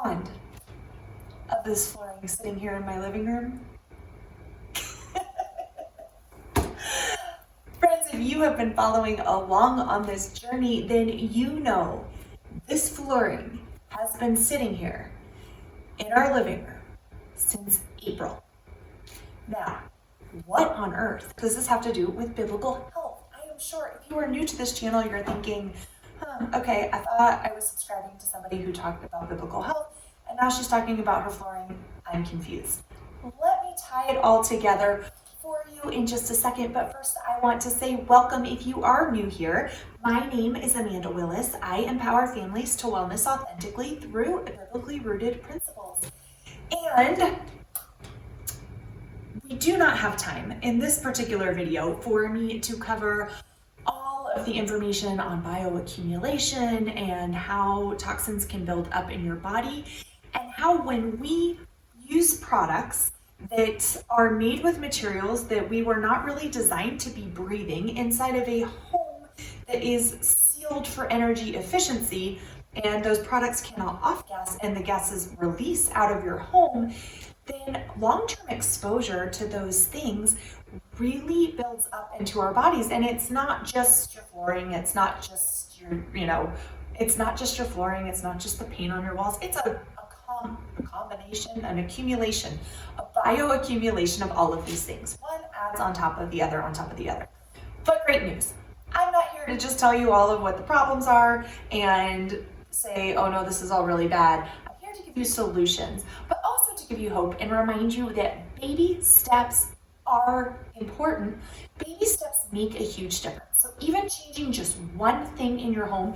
fond of this flooring sitting here in my living room. Friends, if you have been following along on this journey, then you know this flooring has been sitting here in our living room since April. Now, what on earth does this have to do with biblical health? I am sure if you are new to this channel, you're thinking, okay, I thought I was subscribing to somebody who talked about biblical health, and now she's talking about her flooring. I'm confused. Let me tie it all together for you in just a second, but first I want to say welcome if you are new here. My name is Amanda Willis. I empower families to wellness authentically through biblically rooted principles. And we do not have time in this particular video for me to cover all of the information on bioaccumulation and how toxins can build up in your body, and how when we use products that are made with materials that we were not really designed to be breathing inside of a home that is sealed for energy efficiency, and those products cannot off-gas and the gases release out of your home, then long-term exposure to those things really builds up into our bodies. And it's not just your flooring, it's not just your, it's not just your flooring, it's not just the paint on your walls, it's a combination, an accumulation, a bioaccumulation of all of these things. One adds on top of the other, on top of the other. But great news. I'm not here to just tell you all of what the problems are and say, oh no, this is all really bad. I'm here to give you solutions, but also to give you hope and remind you that baby steps are important. Baby steps make a huge difference. So even changing just one thing in your home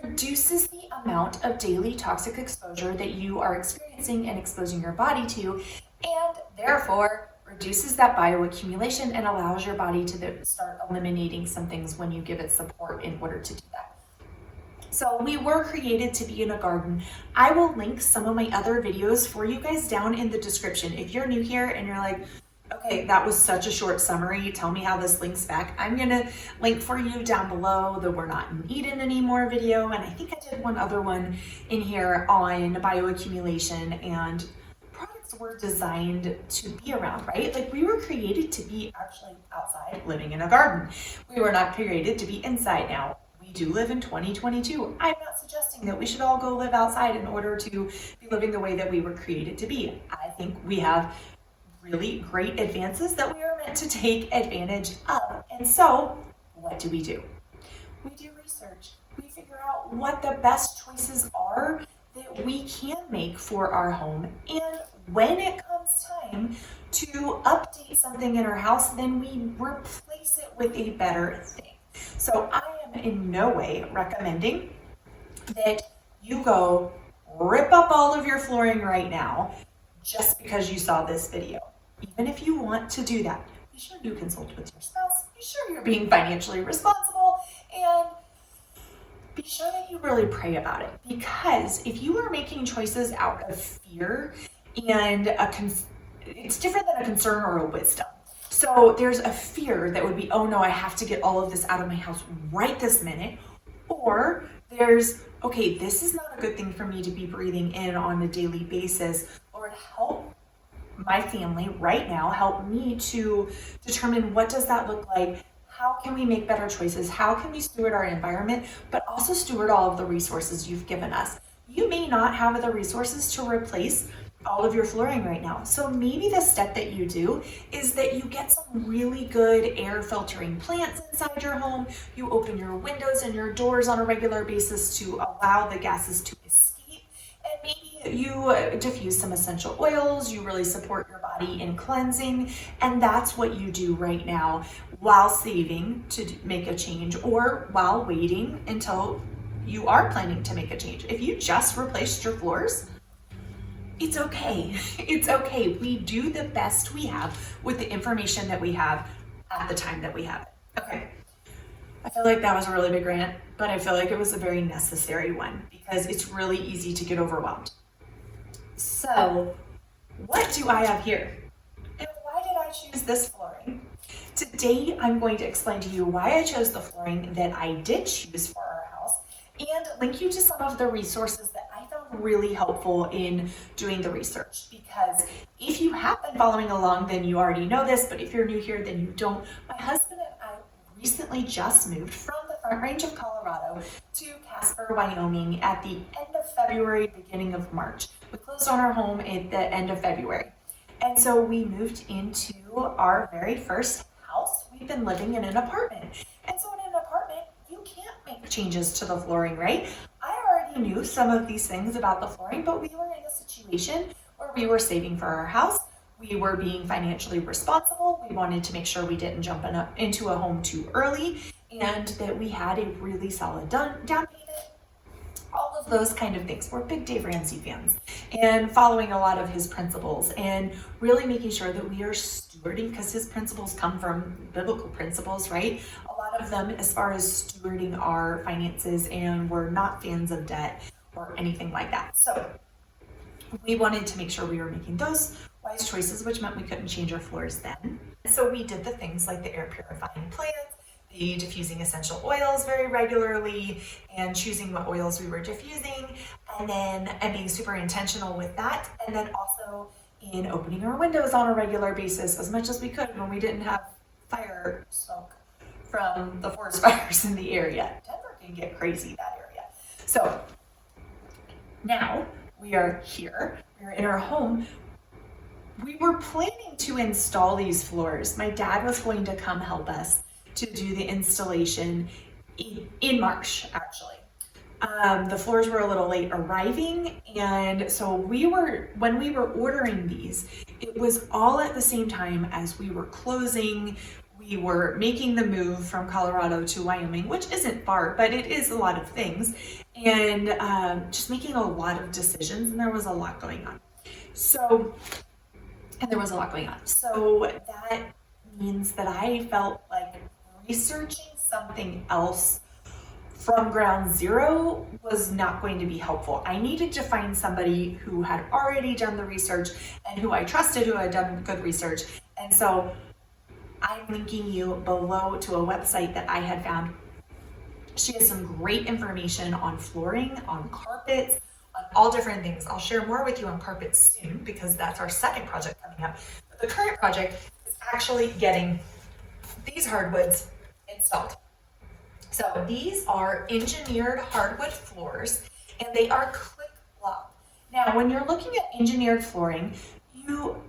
reduces the amount of daily toxic exposure that you are experiencing and exposing your body to, and therefore reduces that bioaccumulation and allows your body to start eliminating some things when you give it support in order to do that. So we were created to be in a garden. I will link some of my other videos for you guys down in the description. If you're new here and you're like, okay, that was such a short summary, tell me how this links back, I'm gonna link for you down below the We're Not in Eden Anymore video, and I think I did one other one in here on bioaccumulation, and products were designed to be around, right? Like, we were created to be actually outside living in a garden. We were not created to be inside. Now, we do live in 2022. I'm not suggesting that we should all go live outside in order to be living the way that we were created to be. I think we have really great advances that we are meant to take advantage of. And so, what do? We do research. We figure out what the best choices are that we can make for our home. And when it comes time to update something in our house, then we replace it with a better thing. So I am in no way recommending that you go rip up all of your flooring right now just because you saw this video. Even if you want to do that, be sure you consult with your spouse, be sure you're being financially responsible, and be sure that you really pray about it. Because if you are making choices out of fear, and it's different than a concern or a wisdom. So there's a fear that would be, oh no, I have to get all of this out of my house right this minute. Or there's, okay, this is not a good thing for me to be breathing in on a daily basis. Lord, help my family right now, help me to determine what does that look like, how can we make better choices, how can we steward our environment, but also steward all of the resources you've given us. You may not have the resources to replace all of your flooring right now. So maybe the step that you do is that you get some really good air filtering plants inside your home. You open your windows and your doors on a regular basis to allow the gases to escape. And maybe you diffuse some essential oils. You really support your body in cleansing. And that's what you do right now while saving to make a change, or while waiting until you are planning to make a change. If you just replaced your floors, it's okay. It's okay. We do the best we have with the information that we have at the time that we have it. Okay. I feel like that was a really big rant, but I feel like it was a very necessary one because it's really easy to get overwhelmed. So, what do I have here? And why did I choose this flooring? Today, I'm going to explain to you why I chose the flooring that I did choose for our house and link you to some of the resources that I found really helpful in doing the research, because if you have been following along, then you already know this, but if you're new here, then you don't. My husband and I recently just moved from the Front Range of Colorado to Casper, Wyoming at the end of February, beginning of March. We closed on our home at the end of February. And so we moved into our very first house. We've been living in an apartment. And so in an apartment, you can't make changes to the flooring, right? I already knew some of these things about the flooring, but we were in a situation where we were saving for our house. We were being financially responsible. We wanted to make sure we didn't jump into a home too early, and that we had a really solid down payment. All of those kind of things. We're big Dave Ramsey fans, and following a lot of his principles and really making sure that we are stewarding, because his principles come from biblical principles, right? A lot of them as far as stewarding our finances, and we're not fans of debt or anything like that. So we wanted to make sure we were making those wise choices, which meant we couldn't change our floors then. So we did the things like the air purifying plants, the diffusing essential oils very regularly, and choosing what oils we were diffusing, and being super intentional with that. And then also in opening our windows on a regular basis as much as we could when we didn't have fire smoke from the forest fires in the area. Denver can get crazy, that area. So now we are here, we're in our home. We were planning to install these floors. My dad was going to come help us to do the installation in March, actually. The floors were a little late arriving, and so when we were ordering these, it was all at the same time as we were closing. We were making the move from Colorado to Wyoming, which isn't far, but it is a lot of things, and just making a lot of decisions, and there was a lot going on. So that means that I felt like researching something else from ground zero was not going to be helpful. I needed to find somebody who had already done the research and who I trusted, who had done good research. And so I'm linking you below to a website that I had found. She has some great information on flooring, on carpets, on all different things. I'll share more with you on carpets soon, because that's our second project coming up. But the current project is actually getting these hardwoods installed. So these are engineered hardwood floors, and they are click lock. Now, when you're looking at engineered flooring,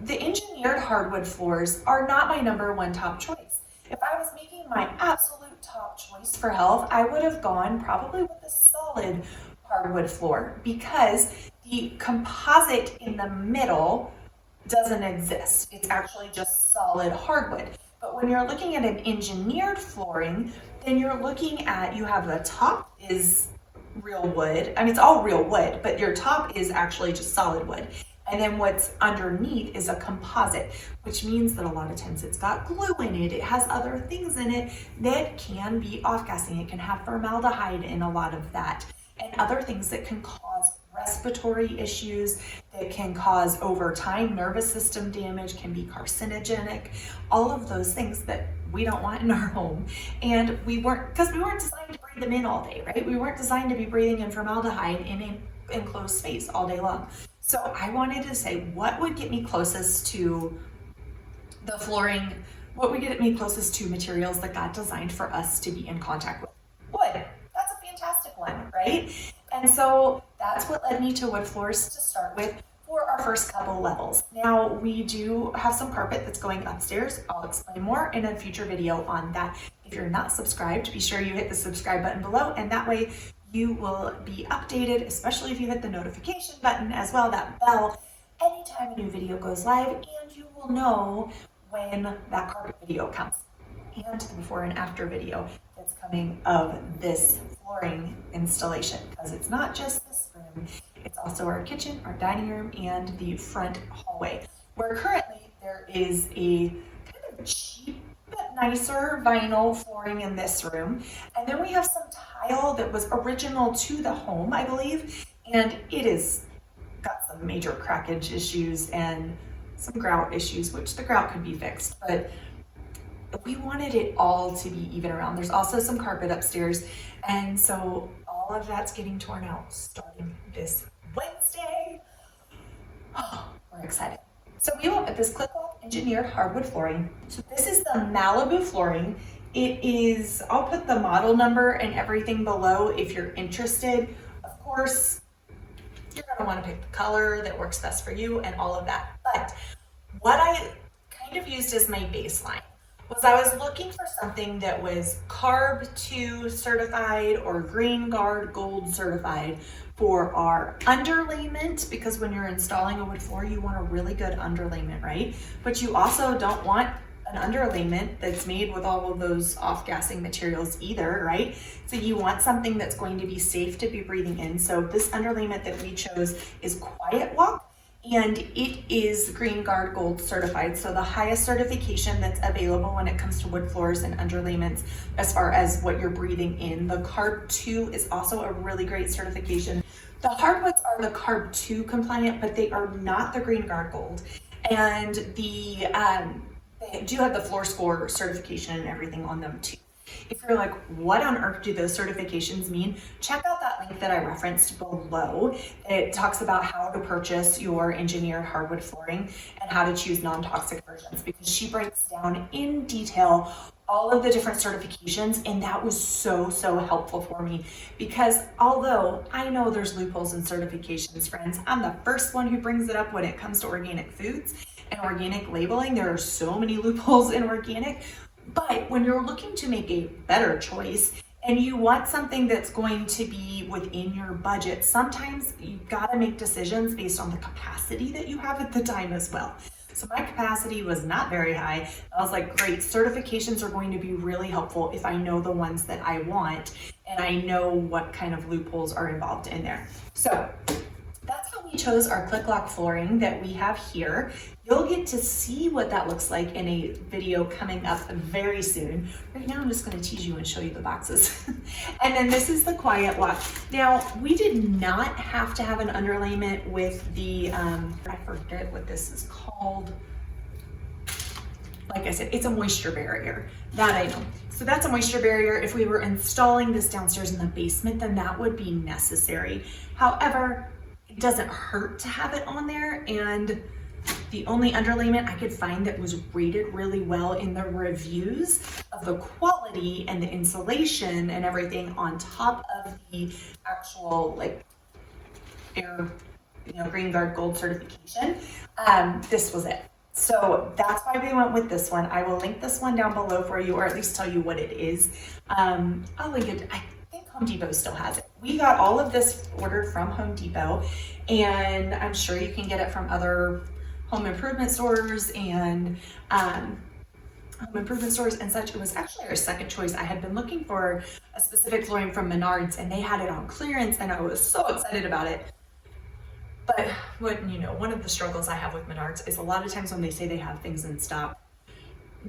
the engineered hardwood floors are not my number one top choice. If I was making my absolute top choice for health, I would have gone probably with a solid hardwood floor, because the composite in the middle doesn't exist. It's actually just solid hardwood. But when you're looking at an engineered flooring, then you're looking at, you have the top is real wood. I mean, it's all real wood, but your top is actually just solid wood. And then what's underneath is a composite, which means that a lot of times it's got glue in it. It has other things in it that can be off-gassing. It can have formaldehyde in a lot of that, and other things that can cause respiratory issues, that can cause over time nervous system damage, can be carcinogenic, all of those things that we don't want in our home. And we weren't designed to breathe them in all day, right? We weren't designed to be breathing in formaldehyde in an enclosed space all day long. So I wanted to say, what would get me closest to the flooring? What would get me closest to materials that God designed for us to be in contact with? Wood. That's a fantastic one, right? And so that's what led me to wood floors to start with for our first couple levels. Now, we do have some carpet that's going upstairs. I'll explain more in a future video on that. If you're not subscribed, be sure you hit the subscribe button below, and that way you will be updated, especially if you hit the notification button as well, that bell, anytime a new video goes live, and you will know when that carpet video comes, and the before and after video that's coming of this flooring installation, because it's not just this room, it's also our kitchen, our dining room, and the front hallway, where currently there is a kind of cheap but nicer vinyl flooring in this room. And then we have some tile that was original to the home, I believe, and it is got some major crackage issues and some grout issues, which the grout could be fixed, but we wanted it all to be even around. There's also some carpet upstairs, and so all of that's getting torn out starting this Wednesday. Oh, we're excited. So we went with this click-lock engineered hardwood flooring. So this is the Malibu flooring. It is, I'll put the model number and everything below if you're interested. Of course, you're gonna wanna pick the color that works best for you and all of that. But what I kind of used as my baseline was I was looking for something that was CARB 2 certified or Green Guard Gold certified for our underlayment, because when you're installing a wood floor, you want a really good underlayment, right? But you also don't want an underlayment that's made with all of those off-gassing materials either, right? So you want something that's going to be safe to be breathing in. So this underlayment that we chose is Quiet Walk, and it is Green Guard Gold certified. So the highest certification that's available when it comes to wood floors and underlayments as far as what you're breathing in. The CARB 2 is also a really great certification. The hardwoods are the CARB 2 compliant, but they are not the Green Guard Gold. And they do have the floor score certification and everything on them too. If you're like, what on earth do those certifications mean? Check out that link that I referenced below. It talks about how to purchase your engineered hardwood flooring and how to choose non-toxic versions, because she breaks down in detail all of the different certifications, and that was so helpful for me, because although I know there's loopholes in certifications, friends, I'm the first one who brings it up when it comes to organic foods and organic labeling. There are so many loopholes in organic. But when you're looking to make a better choice and you want something that's going to be within your budget, sometimes you've got to make decisions based on the capacity that you have at the time as well. So my capacity was not very high. I was like, great, certifications are going to be really helpful if I know the ones that I want and I know what kind of loopholes are involved in there. So that's how we chose our click-lock flooring that we have here. You'll get to see what that looks like in a video coming up very soon. Right now, I'm just going to tease you and show you the boxes. And then this is the Quiet Walk. Now, we did not have to have an underlayment with the, I forget what this is called. Like I said, it's a moisture barrier. That I know. So that's a moisture barrier. If we were installing this downstairs in the basement, then that would be necessary. However, it doesn't hurt to have it on there, and the only underlayment I could find that was rated really well in the reviews of the quality and the insulation and everything on top of the actual like air, Green Guard Gold certification, this was it. So that's why we went with this one. I will link this one down below for you, or at least tell you what it is. I'll link it. I think Home Depot still has it. We got all of this ordered from Home Depot, and I'm sure you can get it from other home improvement stores and such. It was actually our second choice. I had been looking for a specific flooring from Menards, and they had it on clearance, and I was so excited about it. But one of the struggles I have with Menards is a lot of times when they say they have things in stock,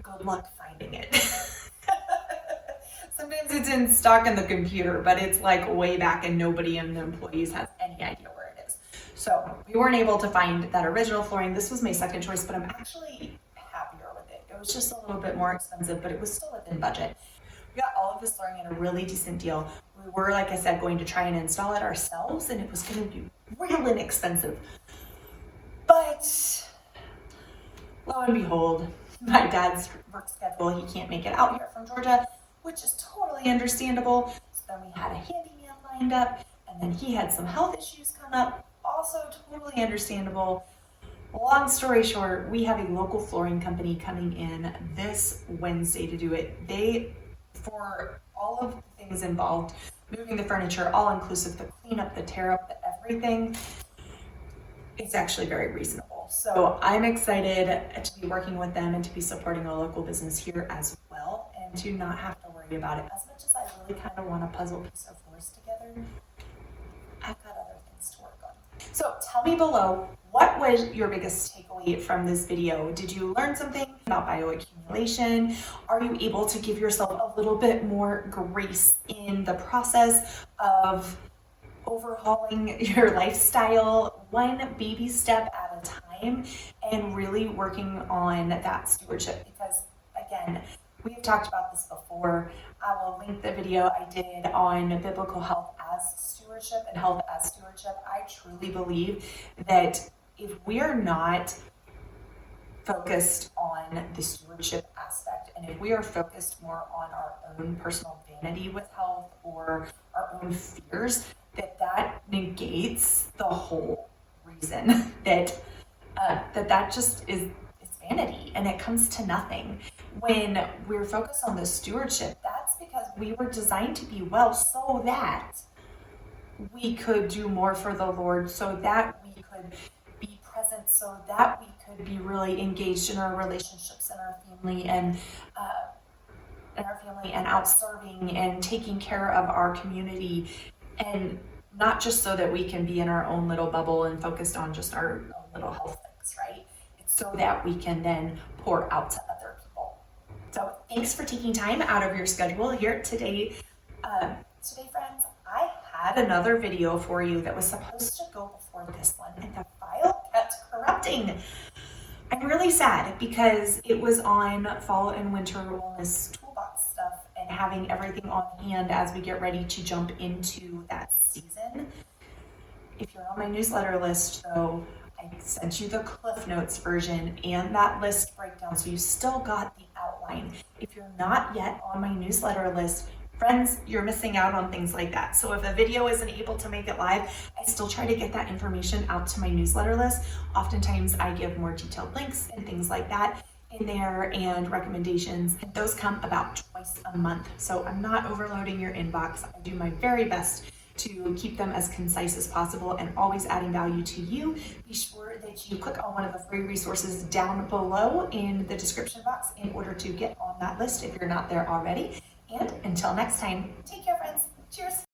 good luck finding it. Sometimes it's in stock in the computer, but it's like way back and nobody in the employees has any idea where it is. So we weren't able to find that original flooring. This was my second choice, but I'm actually happier with it. It was just a little bit more expensive, but it was still within budget. We got all of this flooring at a really decent deal. We were, like I said, going to try and install it ourselves, and it was going to be real inexpensive. But lo and behold, my dad's work schedule, he can't make it out here from Georgia, which is totally understandable. So then we had a handyman lined up, and then he had some health issues come up, also totally understandable. Long story short, we have a local flooring company coming in this Wednesday to do it. For all of the things involved, moving the furniture, all inclusive, the cleanup, the tear up, the everything, it's actually very reasonable. So I'm excited to be working with them and to be supporting a local business here as well, and to not have to worry about it. As much as I really kind of want a puzzle piece of floors together, I've got other things to work on. So tell me below, what was your biggest takeaway from this video? Did you learn something about bioaccumulation? Are you able to give yourself a little bit more grace in the process of overhauling your lifestyle, one baby step at a time, and really working on that stewardship? Because again, we have talked about this before. I will link the video I did on biblical health as stewardship. stewardship and health as stewardship, I truly believe that if we are not focused on the stewardship aspect, and if we are focused more on our own personal vanity with health or our own fears, that negates the whole reason that just is vanity, and it comes to nothing. When we're focused on the stewardship, that's because we were designed to be well so that we could do more for the Lord, so that we could be present, so that we could be really engaged in our relationships and our family and out serving and taking care of our community, and not just so that we can be in our own little bubble and focused on just our own little health things, right? It's so that we can then pour out to other people. So thanks for taking time out of your schedule here today. Today, friends, I had another video for you that was supposed to go before this one, and the file kept corrupting. I'm really sad because it was on fall and winter wellness toolbox stuff and having everything on hand as we get ready to jump into that season. If you're on my newsletter list, though, I sent you the Cliff Notes version and that list breakdown, so you still got the outline. If you're not yet on my newsletter list, friends, you're missing out on things like that. So if a video isn't able to make it live, I still try to get that information out to my newsletter list. Oftentimes I give more detailed links and things like that in there and recommendations, and those come about twice a month. So I'm not overloading your inbox. I do my very best to keep them as concise as possible and always adding value to you. Be sure that you click on one of the free resources down below in the description box in order to get on that list if you're not there already. And until next time, take care, friends. Cheers.